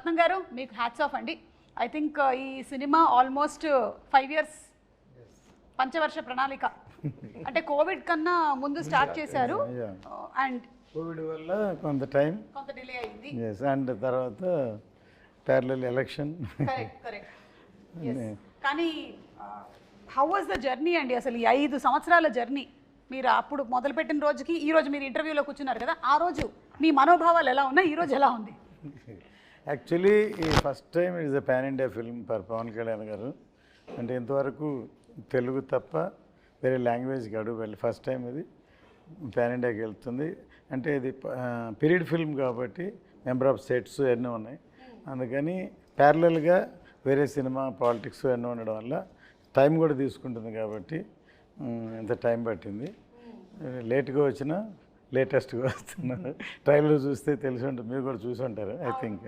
రత్నం గారు మీకు hats off అండి. ఐ థింక్ ఈ సినిమా ఆల్మోస్ట్ 5 years పంచవర్ష ప్రణాళిక అంటే కోవిడ్ కన్నా ముందు స్టార్ట్ చేశారు అండ్ కోవిడ్ వల్ల కొంత డిలే అయింది. అండ్ తర్వాత ప్యారలల్ ఎలక్షన్. కానీ హౌ వాజ్ ద జర్నీ అండి, అసలు ఈ 5 సంవత్సరాల జర్నీ? మీరు అప్పుడు మొదలుపెట్టిన రోజుకి ఈ రోజు మీరు ఇంటర్వ్యూలో కూర్చున్నారు కదా, ఆ రోజు మీ మనోభావాలు ఎలా ఉన్నాయి, ఈ రోజు ఎలా ఉంది? యాక్చువల్లీ ఈ first time it's a pan India film for Pawan Kalyan గారు. అంటే ఇంతవరకు తెలుగు తప్ప వేరే లాంగ్వేజ్కి అడుగు వెళ్ళి ఫస్ట్ టైం ఇది పాన్ ఇండియాకి వెళ్తుంది. అంటే ఇది పీరియడ్ ఫిల్మ్ కాబట్టి మెంబర్ ఆఫ్ సెట్స్ ఎన్నో ఉన్నాయి, అందుకని ప్యారలల్గా వేరే సినిమా పాలిటిక్స్ ఎన్నో ఉండడం వల్ల టైం కూడా తీసుకుంటుంది కాబట్టి ఎంత టైం పట్టింది. లేట్గా వచ్చినా లేటెస్ట్గా వస్తున్నారు. ట్రైలర్ చూస్తే తెలిసి ఉంటుంది, మీరు కూడా చూసి ఉంటారు ఐ థింక్.